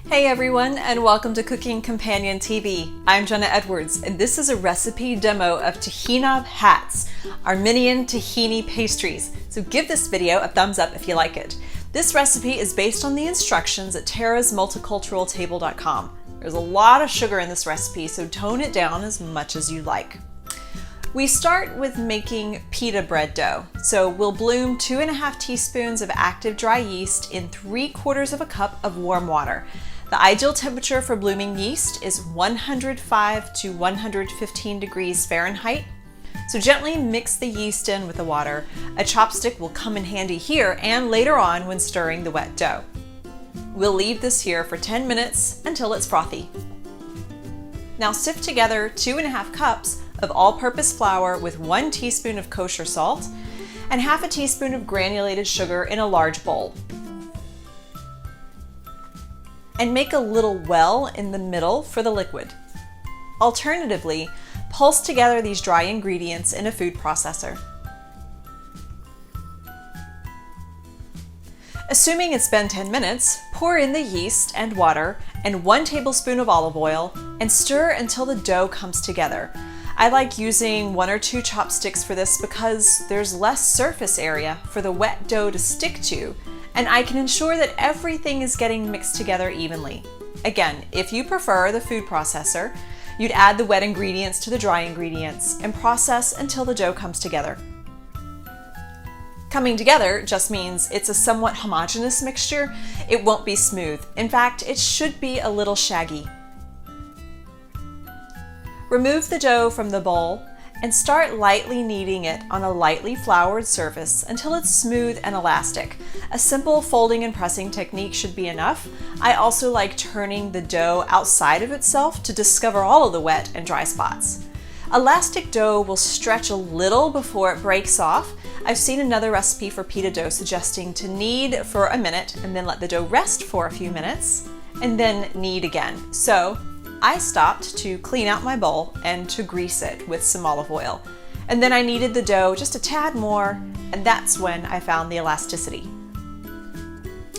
Hey everyone, and welcome to Cooking Companion TV. I'm Jenna Edwards, and this is a recipe demo of Tahinov Hatz, Armenian tahini pastries. So give this video a thumbs up if you like it. This recipe is based on the instructions at terrasmulticulturaltable.com. There's a lot of sugar in this recipe, so tone it down as much as you like. We start with making pita bread dough. So we'll bloom 2.5 teaspoons of active dry yeast in 3/4 of a cup of warm water. The ideal temperature for blooming yeast is 105 to 115 degrees Fahrenheit. So gently mix the yeast in with the water. A chopstick will come in handy here and later on when stirring the wet dough. We'll leave this here for 10 minutes until it's frothy. Now sift together 2.5 cups of all-purpose flour with 1 teaspoon of kosher salt and 1/2 teaspoon of granulated sugar in a large bowl. And make a little well in the middle for the liquid. Alternatively, pulse together these dry ingredients in a food processor. Assuming it's been 10 minutes, pour in the yeast and water and 1 tablespoon of olive oil and stir until the dough comes together. I like using 1 or 2 chopsticks for this because there's less surface area for the wet dough to stick to, and I can ensure that everything is getting mixed together evenly. Again, if you prefer the food processor, you'd add the wet ingredients to the dry ingredients and process until the dough comes together. Coming together just means it's a somewhat homogeneous mixture. It won't be smooth. In fact, it should be a little shaggy. Remove the dough from the bowl and start lightly kneading it on a lightly floured surface until it's smooth and elastic. A simple folding and pressing technique should be enough. I also like turning the dough outside of itself to discover all of the wet and dry spots. Elastic dough will stretch a little before it breaks off. I've seen another recipe for pita dough suggesting to knead for a minute and then let the dough rest for a few minutes and then knead again. So I stopped to clean out my bowl and to grease it with some olive oil. And then I kneaded the dough just a tad more, and that's when I found the elasticity.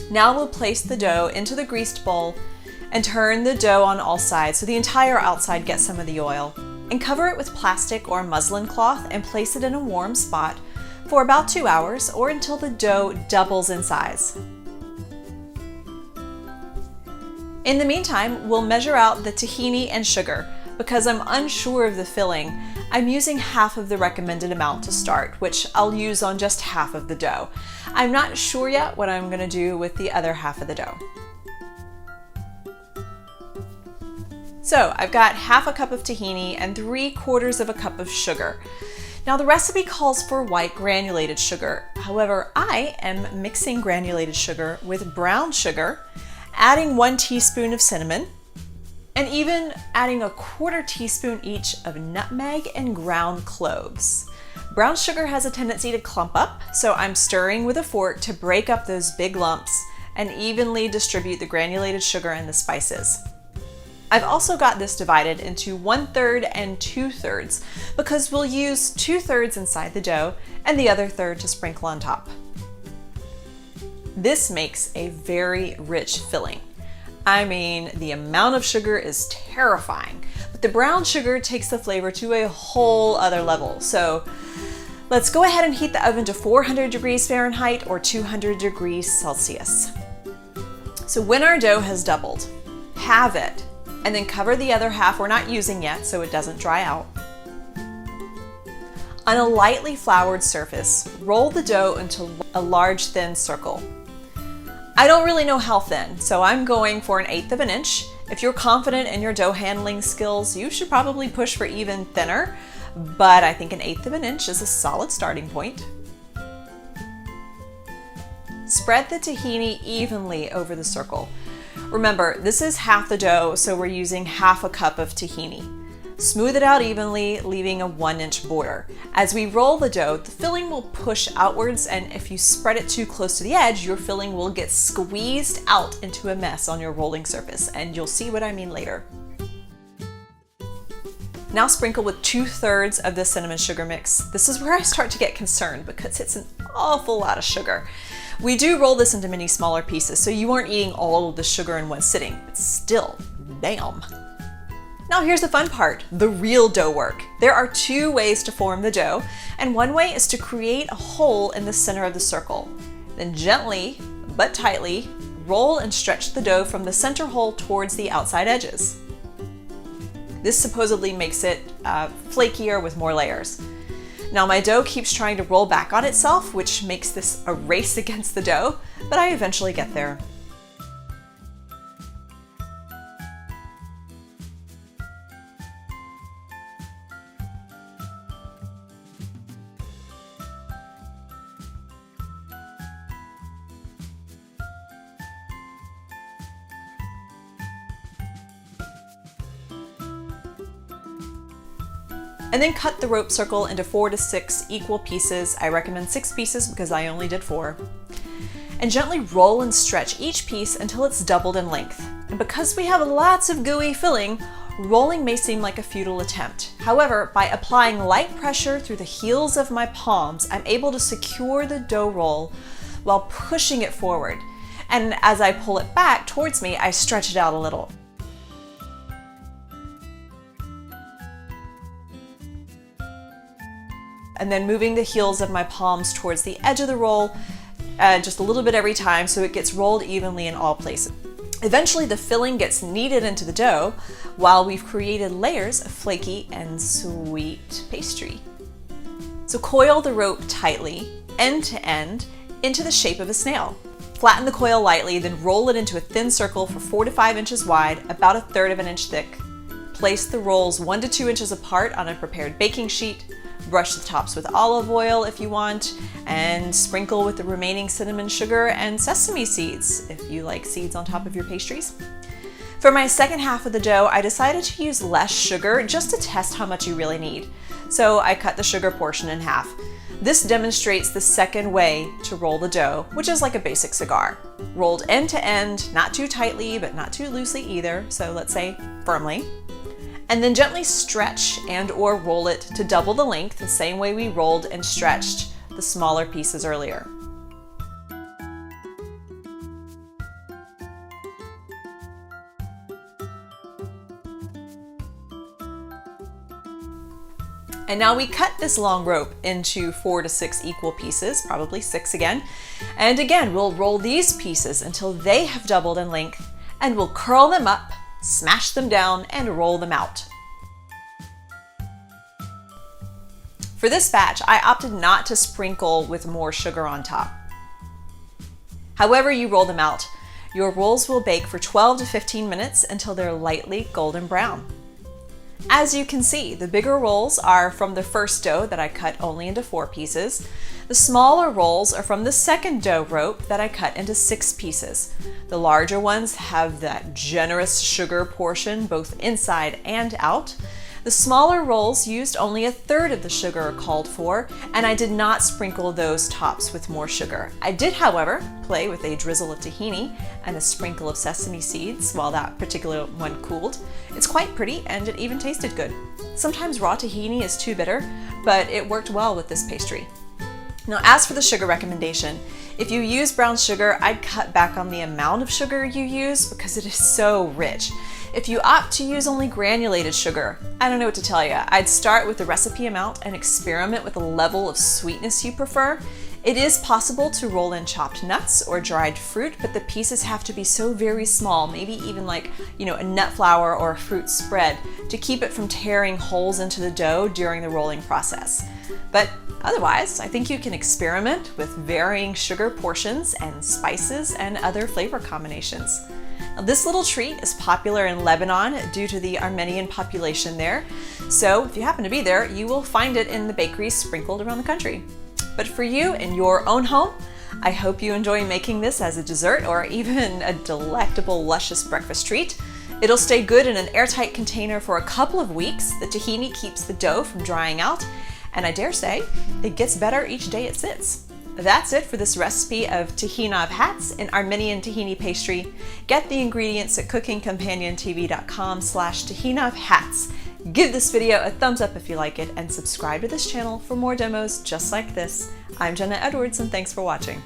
Now we'll place the dough into the greased bowl and turn the dough on all sides so the entire outside gets some of the oil. And cover it with plastic or muslin cloth and place it in a warm spot for about 2 hours or until the dough doubles in size. In the meantime, we'll measure out the tahini and sugar. Because I'm unsure of the filling, I'm using half of the recommended amount to start, which I'll use on just half of the dough. I'm not sure yet what I'm going to do with the other half of the dough. So I've got 1/2 cup of tahini and 3/4 of a cup of sugar. Now the recipe calls for white granulated sugar. However, I am mixing granulated sugar with brown sugar, adding 1 teaspoon of cinnamon, and even adding 1/4 teaspoon each of nutmeg and ground cloves. Brown sugar has a tendency to clump up, so I'm stirring with a fork to break up those big lumps and evenly distribute the granulated sugar and the spices. I've also got this divided into 1/3 and 2/3 because we'll use 2/3 inside the dough and the other third to sprinkle on top. This makes a very rich filling. I mean, the amount of sugar is terrifying, but the brown sugar takes the flavor to a whole other level. So let's go ahead and heat the oven to 400 degrees Fahrenheit or 200 degrees Celsius. So when our dough has doubled, halve it and then cover the other half we're not using yet so it doesn't dry out. On a lightly floured surface, roll the dough into a large thin circle. I don't really know how thin, so I'm going for 1/8 of an inch. If you're confident in your dough handling skills, you should probably push for even thinner, but I think 1/8 of an inch is a solid starting point. Spread the tahini evenly over the circle. Remember, this is half the dough, so we're using 1/2 cup of tahini. Smooth it out evenly, leaving a 1-inch border. As we roll the dough, the filling will push outwards, and if you spread it too close to the edge, your filling will get squeezed out into a mess on your rolling surface, and you'll see what I mean later. Now sprinkle with 2/3 of the cinnamon sugar mix. This is where I start to get concerned because it's an awful lot of sugar. We do roll this into many smaller pieces, so you aren't eating all of the sugar in one sitting, but still, damn. Now here's the fun part, the real dough work. There are 2 ways to form the dough, and one way is to create a hole in the center of the circle. Then gently, but tightly, roll and stretch the dough from the center hole towards the outside edges. This supposedly makes it flakier with more layers. Now my dough keeps trying to roll back on itself, which makes this a race against the dough, but I eventually get there. And then cut the rope circle into 4 to 6 equal pieces. I recommend 6 pieces because I only did 4. And gently roll and stretch each piece until it's doubled in length. And because we have lots of gooey filling, rolling may seem like a futile attempt. However, by applying light pressure through the heels of my palms, I'm able to secure the dough roll while pushing it forward. And as I pull it back towards me, I stretch it out a little. And then moving the heels of my palms towards the edge of the roll, just a little bit every time so it gets rolled evenly in all places. Eventually the filling gets kneaded into the dough while we've created layers of flaky and sweet pastry. So coil the rope tightly, end to end, into the shape of a snail. Flatten the coil lightly, then roll it into a thin circle for 4 to 5 inches wide, about 1/3 of an inch thick. Place the rolls 1 to 2 inches apart on a prepared baking sheet. Brush the tops with olive oil if you want, and sprinkle with the remaining cinnamon sugar and sesame seeds if you like seeds on top of your pastries. For my second half of the dough, I decided to use less sugar just to test how much you really need. So I cut the sugar portion in half. This demonstrates the second way to roll the dough, which is like a basic cigar. Rolled end to end, not too tightly, but not too loosely either, so let's say firmly. And then gently stretch and or roll it to double the length, the same way we rolled and stretched the smaller pieces earlier. And now we cut this long rope into 4 to 6 equal pieces, probably 6 again. And again, we'll roll these pieces until they have doubled in length, and we'll curl them up, smash them down, and roll them out. For this batch, I opted not to sprinkle with more sugar on top. However you roll them out, your rolls will bake for 12 to 15 minutes until they're lightly golden brown. As you can see, the bigger rolls are from the first dough that I cut only into 4 pieces. The smaller rolls are from the second dough rope that I cut into 6 pieces. The larger ones have that generous sugar portion both inside and out. The smaller rolls used only 1/3 of the sugar called for, and I did not sprinkle those tops with more sugar. I did, however, play with a drizzle of tahini and a sprinkle of sesame seeds while that particular one cooled. It's quite pretty, and it even tasted good. Sometimes raw tahini is too bitter, but it worked well with this pastry. Now, as for the sugar recommendation, if you use brown sugar, I'd cut back on the amount of sugar you use because it is so rich. If you opt to use only granulated sugar, I don't know what to tell you. I'd start with the recipe amount and experiment with the level of sweetness you prefer. It is possible to roll in chopped nuts or dried fruit, but the pieces have to be so very small, maybe even like, a nut flour or a fruit spread, to keep it from tearing holes into the dough during the rolling process. But otherwise, I think you can experiment with varying sugar portions and spices and other flavor combinations. Now, this little treat is popular in Lebanon due to the Armenian population there. So if you happen to be there, you will find it in the bakeries sprinkled around the country. But for you in your own home, I hope you enjoy making this as a dessert or even a delectable, luscious breakfast treat. It'll stay good in an airtight container for a couple of weeks. The tahini keeps the dough from drying out, and I dare say it gets better each day it sits. That's it for this recipe of Tahinov Hatz, an Armenian tahini pastry. Get the ingredients at cookingcompaniontv.com/Tahinov Hatz. Give this video a thumbs up if you like it, and subscribe to this channel for more demos just like this. I'm Jenna Edwards, and thanks for watching.